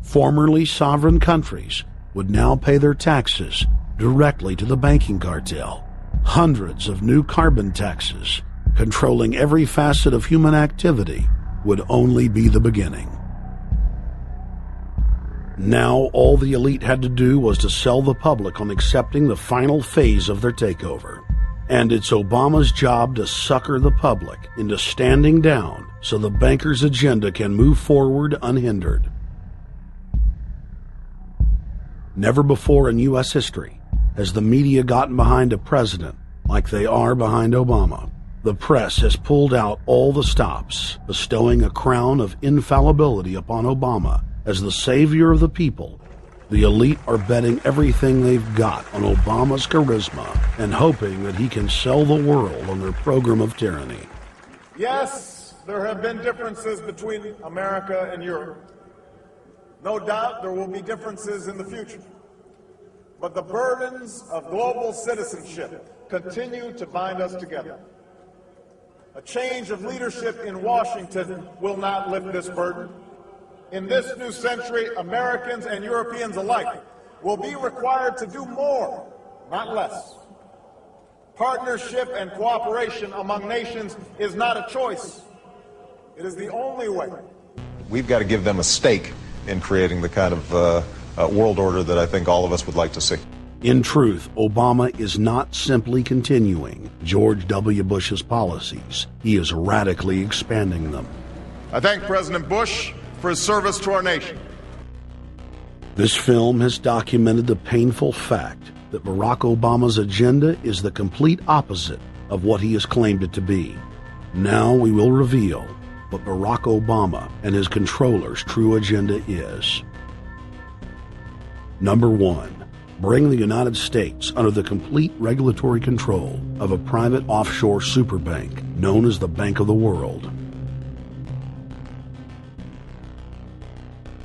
Formerly sovereign countries would now pay their taxes directly to the banking cartel. Hundreds of new carbon taxes, controlling every facet of human activity, would only be the beginning. Now all the elite had to do was to sell the public on accepting the final phase of their takeover. And it's Obama's job to sucker the public into standing down so the bankers' agenda can move forward unhindered. Never before in U.S. history has the media gotten behind a president like they are behind Obama. The press has pulled out all the stops, bestowing a crown of infallibility upon Obama as the savior of the people. The elite are betting everything they've got on Obama's charisma and hoping that he can sell the world on their program of tyranny. Yes, there have been differences between America and Europe. No doubt there will be differences in the future. But the burdens of global citizenship continue to bind us together. A change of leadership in Washington will not lift this burden. In this new century, Americans and Europeans alike will be required to do more, not less. Partnership and cooperation among nations is not a choice. It is the only way. We've got to give them a stake in creating the kind of world order that I think all of us would like to see. In truth, Obama is not simply continuing George W. Bush's policies. He is radically expanding them. I thank President Bush for his service to our nation. This film has documented the painful fact that Barack Obama's agenda is the complete opposite of what he has claimed it to be. Now we will reveal what Barack Obama and his controllers' true agenda is. Number 1. Bring the United States under the complete regulatory control of a private offshore superbank known as the Bank of the World.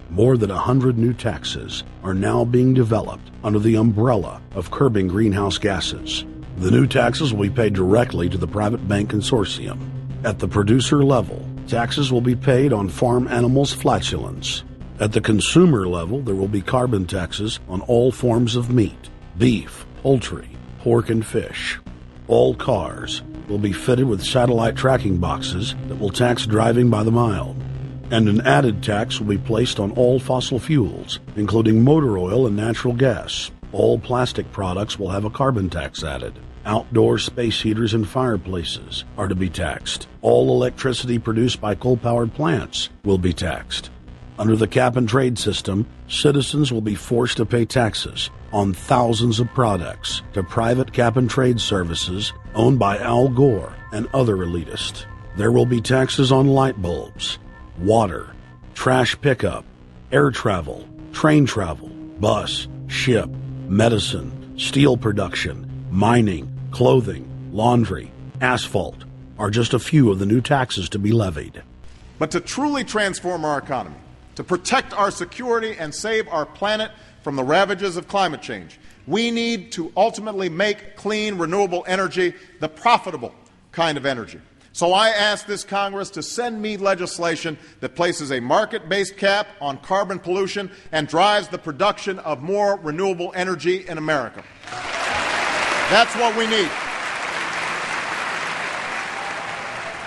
More than 100 new taxes are now being developed under the umbrella of curbing greenhouse gases. The new taxes will be paid directly to the private bank consortium. At the producer level, taxes will be paid on farm animals' flatulence. At the consumer level, there will be carbon taxes on all forms of meat, beef, poultry, pork, and fish. All cars will be fitted with satellite tracking boxes that will tax driving by the mile. And an added tax will be placed on all fossil fuels, including motor oil and natural gas. All plastic products will have a carbon tax added. Outdoor space heaters and fireplaces are to be taxed. All electricity produced by coal-powered plants will be taxed. Under the cap-and-trade system, citizens will be forced to pay taxes on thousands of products to private cap-and-trade services owned by Al Gore and other elitists. There will be taxes on light bulbs, water, trash pickup, air travel, train travel, bus, ship, medicine, steel production, mining, clothing, laundry, asphalt are just a few of the new taxes to be levied. But to truly transform our economy, to protect our security and save our planet from the ravages of climate change, we need to ultimately make clean, renewable energy the profitable kind of energy. So I ask this Congress to send me legislation that places a market-based cap on carbon pollution and drives the production of more renewable energy in America. That's what we need.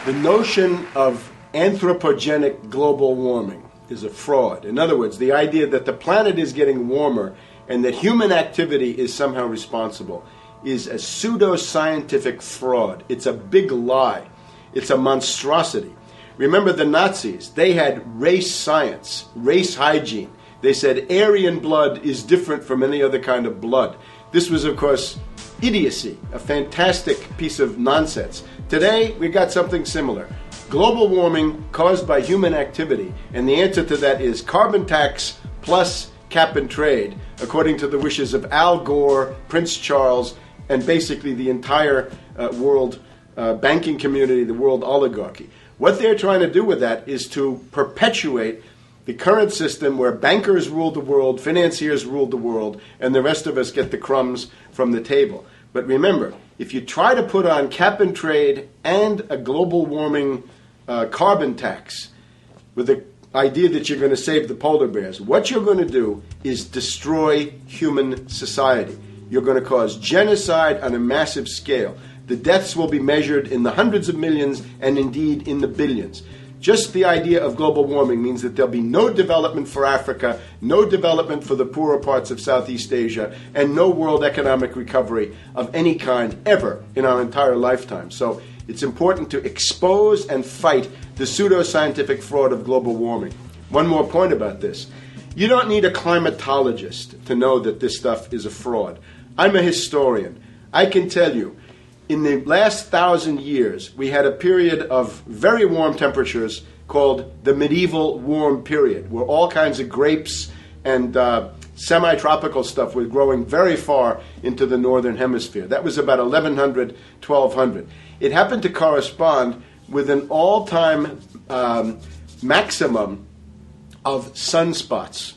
The notion of anthropogenic global warming is a fraud. In other words, the idea that the planet is getting warmer and that human activity is somehow responsible is a pseudo-scientific fraud. It's a big lie. It's a monstrosity. Remember the Nazis, they had race science, race hygiene. They said Aryan blood is different from any other kind of blood. This was, of course, idiocy, a fantastic piece of nonsense. Today, we got something similar. Global warming caused by human activity, and the answer to that is carbon tax plus cap and trade, according to the wishes of Al Gore, Prince Charles, and basically the entire world banking community, the world oligarchy. What they're trying to do with that is to perpetuate the current system where bankers rule the world, financiers rule the world, and the rest of us get the crumbs from the table. But remember, if you try to put on cap and trade and a global warming carbon tax with a idea that you're going to save the polar bears. What you're going to do is destroy human society. You're going to cause genocide on a massive scale. The deaths will be measured in the hundreds of millions and indeed in the billions. Just the idea of global warming means that there'll be no development for Africa, no development for the poorer parts of Southeast Asia, and no world economic recovery of any kind ever in our entire lifetime. So it's important to expose and fight the pseudoscientific fraud of global warming. One more point about this. You don't need a climatologist to know that this stuff is a fraud. I'm a historian. I can tell you, in the last 1,000 years, we had a period of very warm temperatures called the medieval warm period, where all kinds of grapes and semi-tropical stuff was growing very far into the northern hemisphere. That was about 1100, 1200. It happened to correspond with an all-time maximum of sunspots.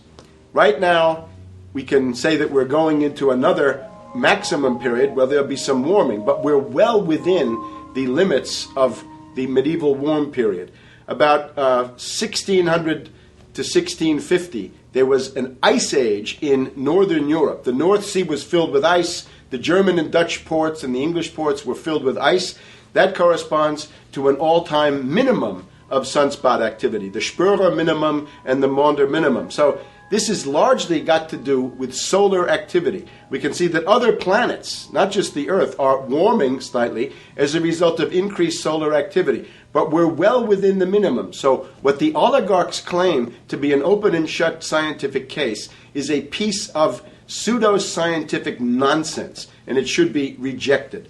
Right now, we can say that we're going into another maximum period where there'll be some warming, but we're well within the limits of the medieval warm period. About 1600 to 1650, there was an ice age in northern Europe. The North Sea was filled with ice. The German and Dutch ports and the English ports were filled with ice. That corresponds to an all-time minimum of sunspot activity, the Spörer minimum and the Maunder minimum. So this has largely got to do with solar activity. We can see that other planets, not just the Earth, are warming slightly as a result of increased solar activity. But we're well within the minimum. So what the oligarchs claim to be an open and shut scientific case is a piece of pseudoscientific nonsense, and it should be rejected.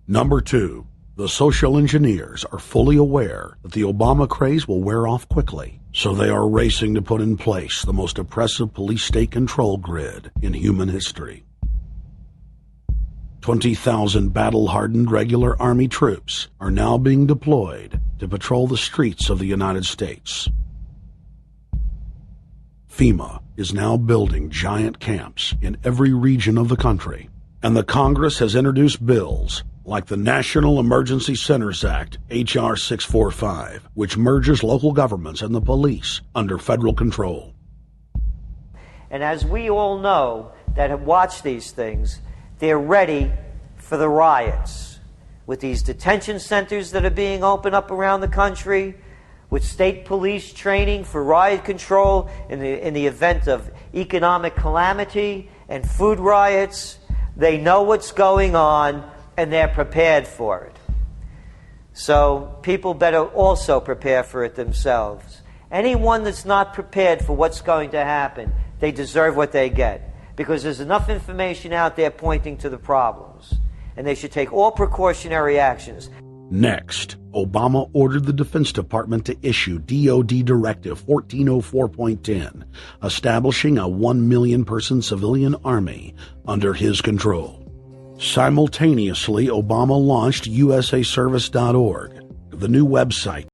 Number 2. The social engineers are fully aware that the Obama craze will wear off quickly, so they are racing to put in place the most oppressive police state control grid in human history. 20,000 battle-hardened regular Army troops are now being deployed to patrol the streets of the United States. FEMA is now building giant camps in every region of the country, and the Congress has introduced bills like the National Emergency Centers Act, H.R. 645, which merges local governments and the police under federal control. And as we all know that have watched these things, they're ready for the riots. With these detention centers that are being opened up around the country, with state police training for riot control in the event of economic calamity and food riots, they know what's going on and they're prepared for it. So people better also prepare for it themselves. Anyone that's not prepared for what's going to happen, they deserve what they get, because there's enough information out there pointing to the problems, and they should take all precautionary actions. Next, Obama ordered the Defense Department to issue DoD Directive 1404.10, establishing a 1 million-person civilian army under his control. Simultaneously, Obama launched USAService.org, the new website